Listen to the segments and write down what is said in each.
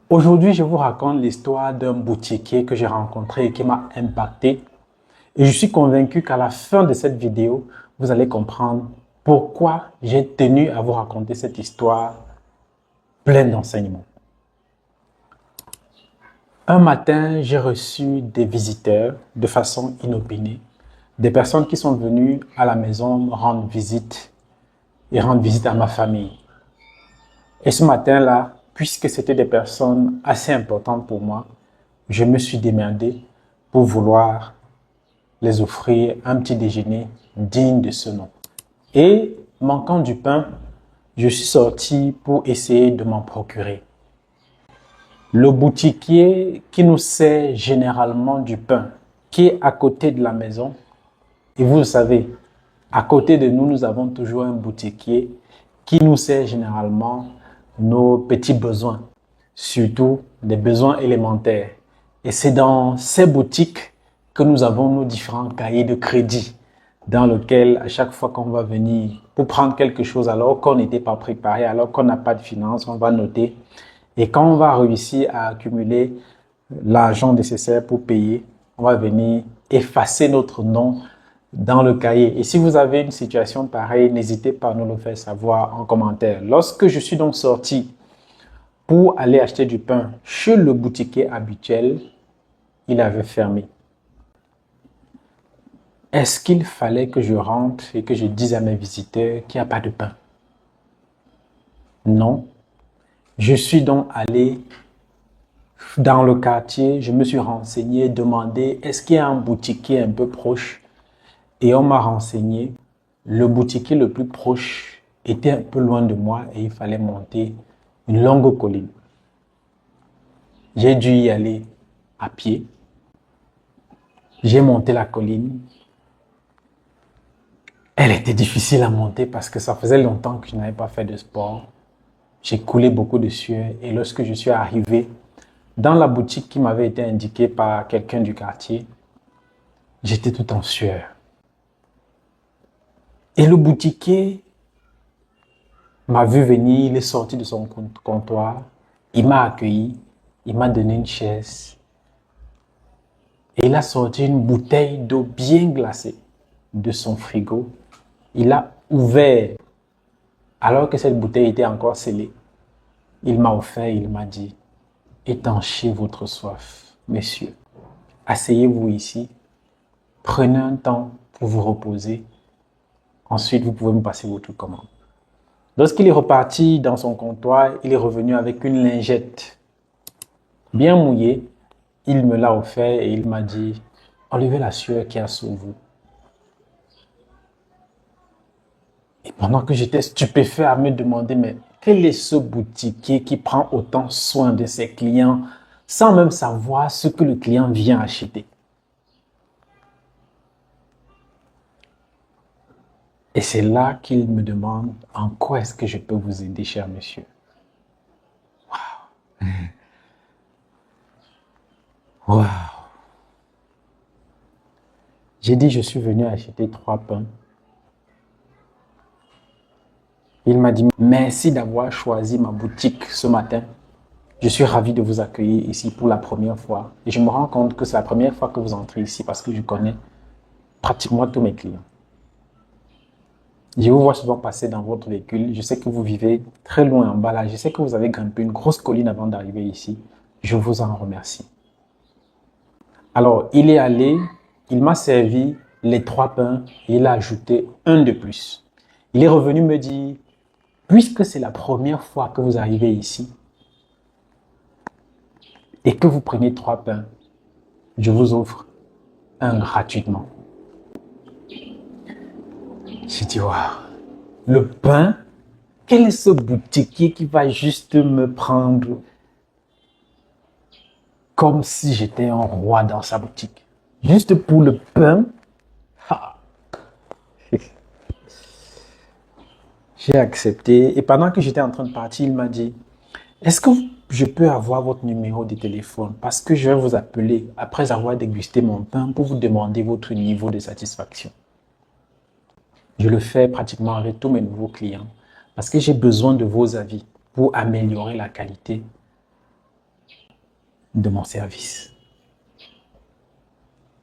Aujourd'hui, je vous raconte l'histoire d'un boutiquier que j'ai rencontré et qui m'a impacté. Et je suis convaincu qu'à la fin de cette vidéo, vous allez comprendre pourquoi j'ai tenu à vous raconter cette histoire pleine d'enseignements. Un matin, j'ai reçu des visiteurs de façon inopinée, des personnes qui sont venues à la maison me rendre visite et rendre visite à ma famille. Et ce matin-là, puisque c'était des personnes assez importantes pour moi, je me suis démerdé pour vouloir les offrir un petit déjeuner digne de ce nom. Et manquant du pain, je suis sorti pour essayer de m'en procurer. Le boutiquier qui nous sert généralement du pain, qui est à côté de la maison, et vous le savez, à côté de nous, nous avons toujours un boutiquier qui nous sert généralement nos petits besoins, surtout des besoins élémentaires. Et c'est dans ces boutiques que nous avons nos différents cahiers de crédit dans lesquels, à chaque fois qu'on va venir pour prendre quelque chose alors qu'on n'était pas préparé, alors qu'on n'a pas de finances, on va noter. Et quand on va réussir à accumuler l'argent nécessaire pour payer, on va venir effacer notre nom dans le cahier. Et si vous avez une situation pareille, n'hésitez pas à nous le faire savoir en commentaire. Lorsque je suis donc sorti pour aller acheter du pain chez le boutiquier habituel, il avait fermé. Est-ce qu'il fallait que je rentre et que je dise à mes visiteurs qu'il n'y a pas de pain? Non. Je suis donc allé dans le quartier, je me suis renseigné, demandé est-ce qu'il y a un boutiquier un peu proche? Et on m'a renseigné, le boutiquier le plus proche était un peu loin de moi et il fallait monter une longue colline. J'ai dû y aller à pied. J'ai monté la colline. Elle était difficile à monter parce que ça faisait longtemps que je n'avais pas fait de sport. J'ai coulé beaucoup de sueur et lorsque je suis arrivé dans la boutique qui m'avait été indiquée par quelqu'un du quartier, j'étais tout en sueur. Et le boutiquier m'a vu venir, il est sorti de son comptoir, il m'a accueilli, il m'a donné une chaise et il a sorti une bouteille d'eau bien glacée de son frigo. Il a ouvert alors que cette bouteille était encore scellée. Il m'a offert, il m'a dit, étanchez votre soif, messieurs. Asseyez-vous ici, prenez un temps pour vous reposer. Ensuite, vous pouvez me passer votre commande. Lorsqu'il est reparti dans son comptoir, il est revenu avec une lingette bien mouillée. Il me l'a offert et il m'a dit, enlevez la sueur qui a sur vous. Et pendant que j'étais stupéfait à me demander, mais quel est ce boutiquier qui prend autant soin de ses clients sans même savoir ce que le client vient acheter? Et c'est là qu'il me demande, en quoi est-ce que je peux vous aider, cher monsieur? Waouh! J'ai dit, je suis venu acheter 3 pains. Il m'a dit, merci d'avoir choisi ma boutique ce matin. Je suis ravi de vous accueillir ici pour la première fois. Et je me rends compte que c'est la première fois que vous entrez ici parce que je connais pratiquement tous mes clients. Je vous vois souvent passer dans votre véhicule. Je sais que vous vivez très loin en bas là. Je sais que vous avez grimpé une grosse colline avant d'arriver ici. Je vous en remercie. Alors, il est allé, il m'a servi les 3 pains et il a ajouté un de plus. Il est revenu me dire, puisque c'est la première fois que vous arrivez ici et que vous prenez 3 pains, je vous offre un gratuitement. J'ai dit, waouh, le pain, quel est ce boutiquier qui va juste me prendre comme si j'étais un roi dans sa boutique? Juste pour le pain. Ah. J'ai accepté et pendant que j'étais en train de partir, il m'a dit, est-ce que je peux avoir votre numéro de téléphone parce que je vais vous appeler après avoir dégusté mon pain pour vous demander votre niveau de satisfaction. Je le fais pratiquement avec tous mes nouveaux clients parce que j'ai besoin de vos avis pour améliorer la qualité de mon service.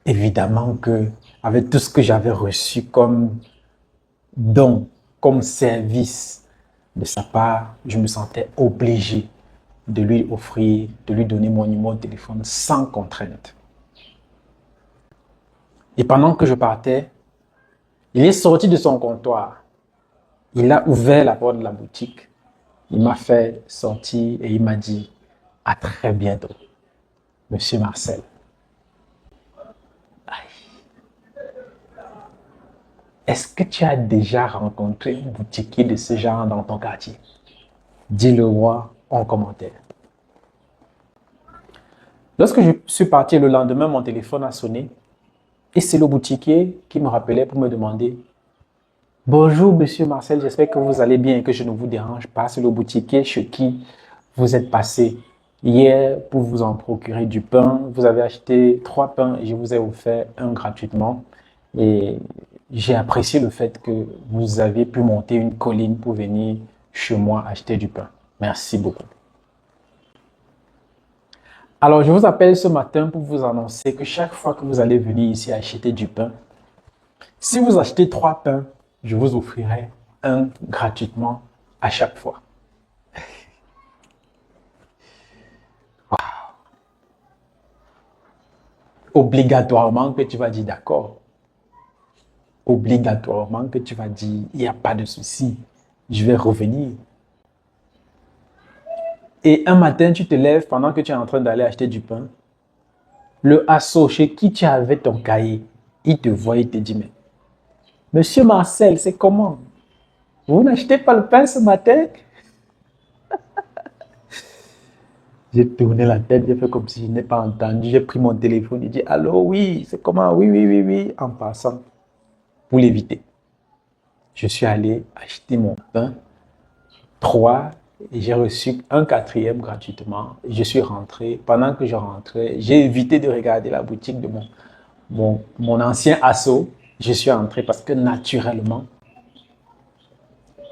Évidemment que, avec tout ce que j'avais reçu comme don, comme service de sa part, je me sentais obligé de lui offrir, de lui donner mon numéro de téléphone sans contrainte. Et pendant que je partais, il est sorti de son comptoir. Il a ouvert la porte de la boutique. Il m'a fait sortir et il m'a dit « À très bientôt, Monsieur Marcel. » Est-ce que tu as déjà rencontré un boutiquier de ce genre dans ton quartier? Dis-le-moi en commentaire. Lorsque je suis parti le lendemain, mon téléphone a sonné et c'est le boutiquier qui me rappelait pour me demander « Bonjour, Monsieur Marcel, j'espère que vous allez bien et que je ne vous dérange pas. C'est le boutiquier chez qui vous êtes passé hier pour vous en procurer du pain. Vous avez acheté 3 pains et je vous ai offert un gratuitement. Et j'ai apprécié le fait que vous avez pu monter une colline pour venir chez moi acheter du pain. Merci beaucoup. » Alors, je vous appelle ce matin pour vous annoncer que chaque fois que vous allez venir ici acheter du pain, si vous achetez 3 pains, je vous offrirai un gratuitement à chaque fois. Wow. Obligatoirement que tu vas dire d'accord. Obligatoirement que tu vas dire, il n'y a pas de souci, je vais revenir. Et un matin, tu te lèves pendant que tu es en train d'aller acheter du pain. Le asso chez qui tu avais ton cahier, il te voit et te dit, mais Monsieur Marcel, c'est comment? Vous n'achetez pas le pain ce matin? J'ai tourné la tête, j'ai fait comme si je n'ai pas entendu. J'ai pris mon téléphone, j'ai dit, allô, oui, c'est comment? Oui, oui, oui, oui, en passant, pour l'éviter. Je suis allé acheter mon pain, 3, et j'ai reçu un 4e gratuitement. Je suis rentré. Pendant que je rentrais, j'ai évité de regarder la boutique de mon ancien asso. Je suis entré parce que naturellement,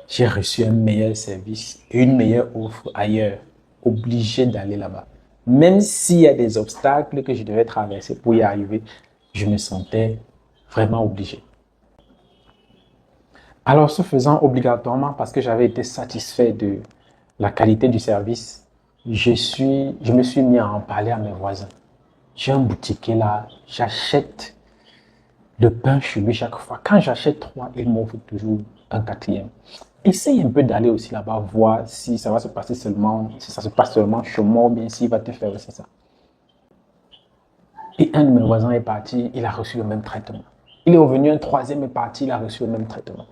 j'ai reçu un meilleur service et une meilleure offre ailleurs. Obligé d'aller là-bas. Même s'il y a des obstacles que je devais traverser pour y arriver, je me sentais vraiment obligé. Alors, ce faisant obligatoirement, parce que j'avais été satisfait de la qualité du service, je me suis mis à en parler à mes voisins. J'ai un boutiquier là, j'achète le pain chez lui chaque fois. Quand j'achète 3, il m'offre toujours un 4e. Essaye un peu d'aller aussi là-bas, voir si ça va se passer seulement, si ça se passe seulement chez moi ou bien s'il va te faire aussi ça. Et un de mes voisins est parti, il a reçu le même traitement. Il est revenu, un 3e est parti, il a reçu le même traitement.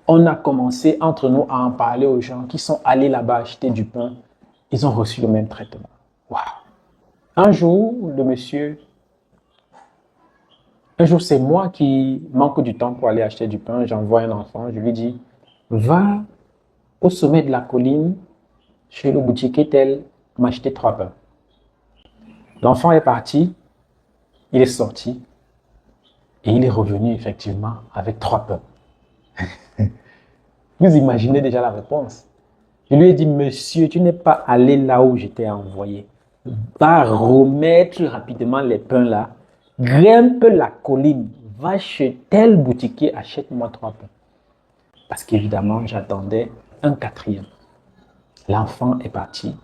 On a commencé entre nous à en parler aux gens qui sont allés là-bas acheter du pain. Ils ont reçu le même traitement. Waouh! Un jour, c'est moi qui manque du temps pour aller acheter du pain. J'envoie un enfant, je lui dis, va au sommet de la colline, chez le boutiquier tel, m'acheter 3 pains. L'enfant est parti, il est sorti et il est revenu effectivement avec 3 pains. Vous imaginez déjà la réponse. Je lui ai dit, monsieur, tu n'es pas allé là où je t'ai envoyé. Va remettre rapidement les pains là, grimpe la colline, va chez tel boutiquier, achète-moi 3 pains. Parce qu'évidemment, j'attendais un 4e. L'enfant est parti,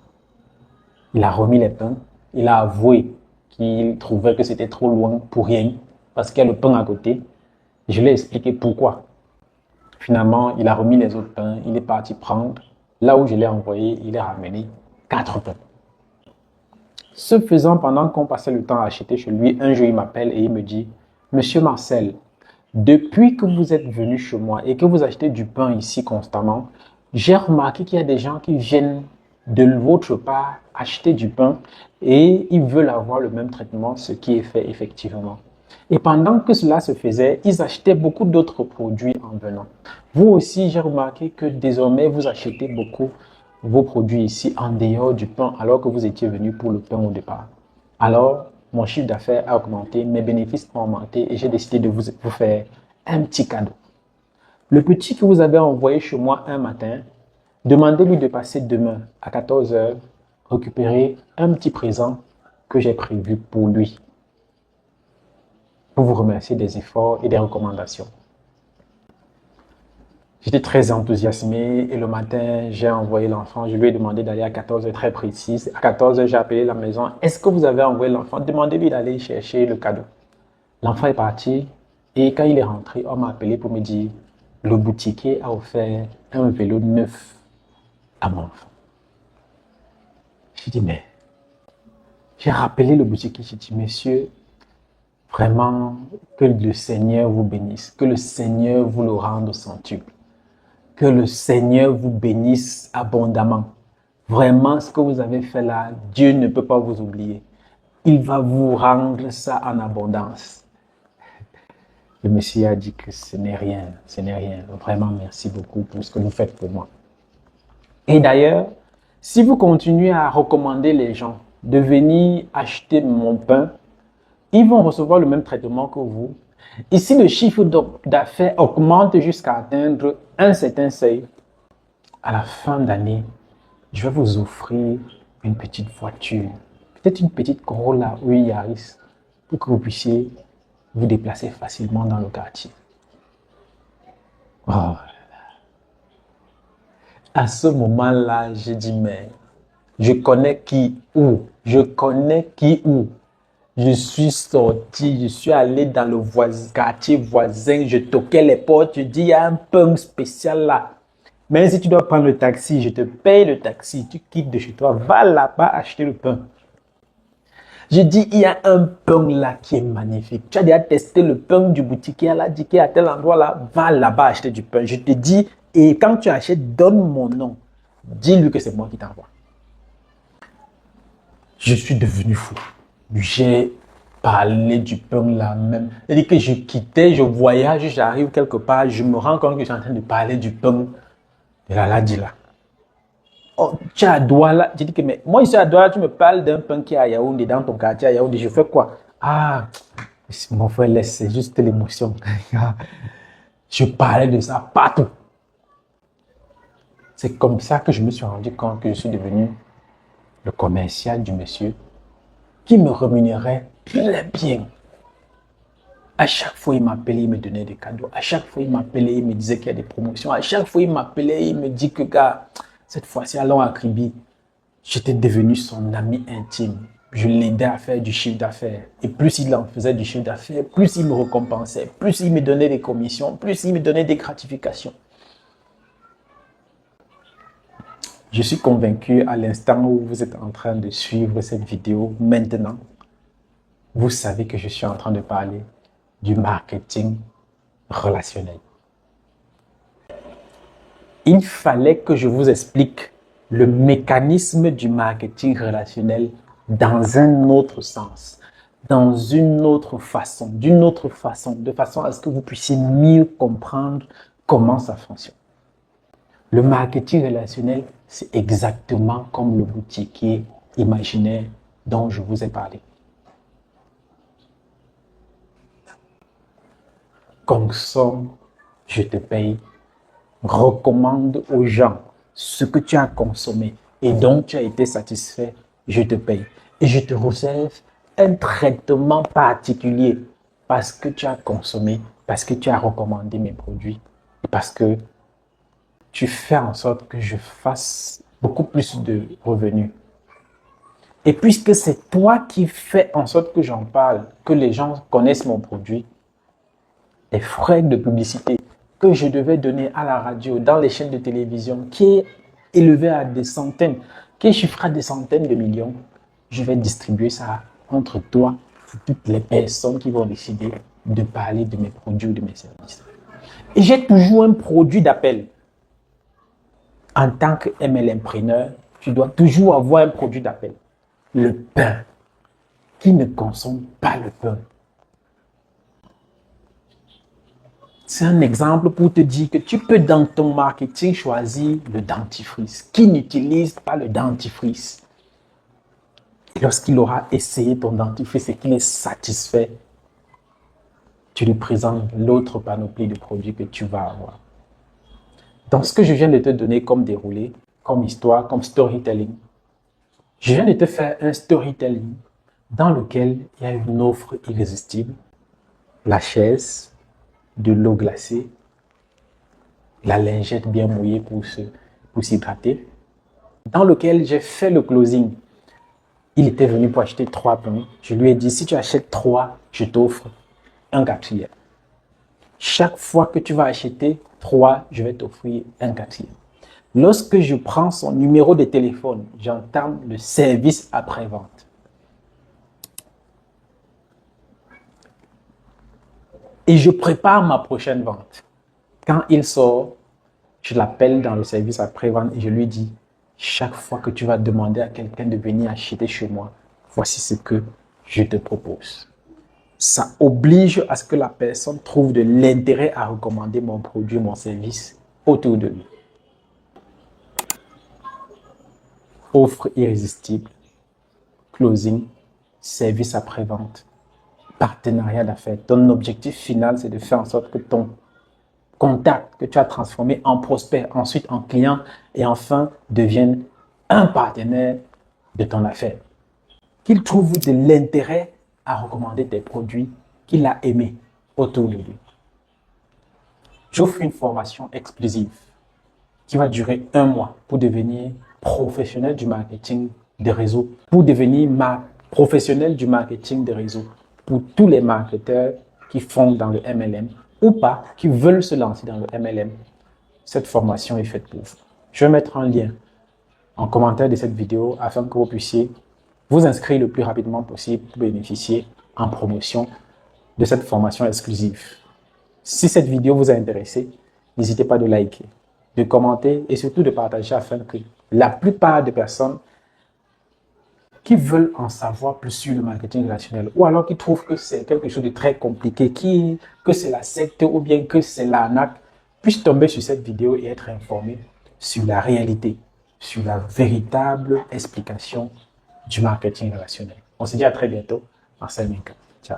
il a remis les pains, il a avoué qu'il trouvait que c'était trop loin pour rien, parce qu'il y a le pain à côté. Je lui ai expliqué pourquoi. Finalement, il a remis les autres pains, il est parti prendre. Là où je l'ai envoyé, il a ramené 4 pains. Ce faisant, pendant qu'on passait le temps à acheter chez lui, un jour il m'appelle et il me dit, Monsieur Marcel, depuis que vous êtes venu chez moi et que vous achetez du pain ici constamment, j'ai remarqué qu'il y a des gens qui viennent de votre part acheter du pain et ils veulent avoir le même traitement, ce qui est fait effectivement. Et pendant que cela se faisait, ils achetaient beaucoup d'autres produits en venant. Vous aussi, j'ai remarqué que désormais, vous achetez beaucoup vos produits ici en dehors du pain alors que vous étiez venu pour le pain au départ. Alors, mon chiffre d'affaires a augmenté, mes bénéfices ont augmenté et j'ai décidé de vous faire un petit cadeau. Le petit que vous avez envoyé chez moi un matin, demandez-lui de passer demain à 14 h, récupérer un petit présent que j'ai prévu pour lui, pour vous remercier des efforts et des recommandations. J'étais très enthousiasmé et le matin, j'ai envoyé l'enfant. Je lui ai demandé d'aller à 14 h très précise. À 14 h, j'ai appelé la maison. Est-ce que vous avez envoyé l'enfant? Demandez-lui d'aller chercher le cadeau. L'enfant est parti et quand il est rentré, on m'a appelé pour me dire le boutiquier a offert un vélo neuf à mon enfant. J'ai dit, mais j'ai rappelé le boutiquier. J'ai dit, monsieur, vraiment, que le Seigneur vous bénisse, que le Seigneur vous le rende au centuple. Que le Seigneur vous bénisse abondamment. Vraiment, ce que vous avez fait là, Dieu ne peut pas vous oublier. Il va vous rendre ça en abondance. Le Messie a dit que ce n'est rien, ce n'est rien. Vraiment, merci beaucoup pour ce que vous faites pour moi. Et d'ailleurs, si vous continuez à recommander les gens de venir acheter mon pain, ils vont recevoir le même traitement que vous. Et si le chiffre d'affaires augmente jusqu'à atteindre un certain seuil, à la fin d'année, je vais vous offrir une petite voiture, peut-être une petite Corolla ou Yaris, pour que vous puissiez vous déplacer facilement dans le quartier. Oh. À ce moment-là, j'ai dit, mais je connais qui où, je connais qui où. Je suis sorti, je suis allé dans le quartier voisin, je toquais les portes, je dis, il y a un pain spécial là. Même si tu dois prendre le taxi, je te paye le taxi, tu quittes de chez toi, va là-bas acheter le pain. Je dis, il y a un pain là qui est magnifique. Tu as déjà testé le pain du boutiquier là, dit qu'il est à tel endroit là, va là-bas acheter du pain. Je te dis, et quand tu achètes, donne mon nom. Dis-lui que c'est moi qui t'envoie. Je suis devenu fou. J'ai parlé du pain là même. C'est-à-dire que je quittais, je voyage, j'arrive quelque part, je me rends compte que je suis en train de parler du pain de la Ladi là. Oh, tu es à Douala. J'ai dit que, mais moi, je suis à Douala, tu me parles d'un pain qui est à Yaoundé, dans ton quartier à Yaoundé. Je fais quoi? Ah, mon frère, laisse, c'est juste l'émotion. Je parlais de ça partout. C'est comme ça que je me suis rendu compte que je suis devenu le commercial du monsieur qui me rémunérait très bien. À chaque fois, il m'appelait, il me donnait des cadeaux. À chaque fois, il m'appelait, il me disait qu'il y a des promotions. À chaque fois, il m'appelait, il me dit que, gars, cette fois-ci, allons à Kribi. J'étais devenu son ami intime. Je l'aidais à faire du chiffre d'affaires. Et plus il en faisait du chiffre d'affaires, plus il me récompensait, plus il me donnait des commissions, plus il me donnait des gratifications. Je suis convaincu à l'instant où vous êtes en train de suivre cette vidéo maintenant, vous savez que je suis en train de parler du marketing relationnel. Il fallait que je vous explique le mécanisme du marketing relationnel dans un autre sens, dans une autre façon, de façon à ce que vous puissiez mieux comprendre comment ça fonctionne. Le marketing relationnel, c'est exactement comme le boutiquier imaginaire dont je vous ai parlé. Consomme, je te paye. Recommande aux gens ce que tu as consommé et dont tu as été satisfait, je te paye. Et je te réserve un traitement particulier parce que tu as consommé, parce que tu as recommandé mes produits et parce que tu fais en sorte que je fasse beaucoup plus de revenus. Et puisque c'est toi qui fais en sorte que j'en parle, que les gens connaissent mon produit, les frais de publicité que je devais donner à la radio, dans les chaînes de télévision, qui est élevé à des centaines, qui est chiffré à des centaines de millions, je vais distribuer ça entre toi et toutes les personnes qui vont décider de parler de mes produits ou de mes services. Et j'ai toujours un produit d'appel. En tant que MLMpreneur, tu dois toujours avoir un produit d'appel. Le pain. Qui ne consomme pas le pain? C'est un exemple pour te dire que tu peux dans ton marketing choisir le dentifrice. Qui n'utilise pas le dentifrice? Et lorsqu'il aura essayé ton dentifrice et qu'il est satisfait, tu lui présentes l'autre panoplie de produits que tu vas avoir. Dans ce que je viens de te donner comme déroulé, comme histoire, comme storytelling, je viens de te faire un storytelling dans lequel il y a une offre irrésistible, la chaise, de l'eau glacée, la lingette bien mouillée pour s'hydrater, dans lequel j'ai fait le closing. Il était venu pour acheter 3 pains. Je lui ai dit, si tu achètes 3, je t'offre un 4e. Chaque fois que tu vas acheter 3, je vais t'offrir un 4e. Lorsque je prends son numéro de téléphone, j'entame le service après-vente. Et je prépare ma prochaine vente. Quand il sort, je l'appelle dans le service après-vente et je lui dis, chaque fois que tu vas demander à quelqu'un de venir acheter chez moi, voici ce que je te propose. Ça oblige à ce que la personne trouve de l'intérêt à recommander mon produit, mon service autour de lui. Offre irrésistible, closing, service après-vente, partenariat d'affaires. Ton objectif final, c'est de faire en sorte que ton contact que tu as transformé en prospect, ensuite en client et enfin devienne un partenaire de ton affaire. Qu'il trouve de l'intérêt à recommander tes produits qu'il a aimés autour de lui. J'offre une formation exclusive qui va durer 1 mois pour devenir professionnel du marketing de réseau, pour devenir professionnel du marketing de réseau pour tous les marketeurs qui font dans le MLM ou pas, qui veulent se lancer dans le MLM. Cette formation est faite pour vous. Je vais mettre un lien en commentaire de cette vidéo afin que vous puissiez vous inscrire le plus rapidement possible pour bénéficier en promotion de cette formation exclusive. Si cette vidéo vous a intéressé, n'hésitez pas de liker, de commenter et surtout de partager afin que la plupart des personnes qui veulent en savoir plus sur le marketing relationnel ou alors qui trouvent que c'est quelque chose de très compliqué, que c'est la secte ou bien que c'est l'arnaque, puissent tomber sur cette vidéo et être informés sur la réalité, sur la véritable explication du marketing relationnel. On se dit à très bientôt. Marcel Minka. Ciao.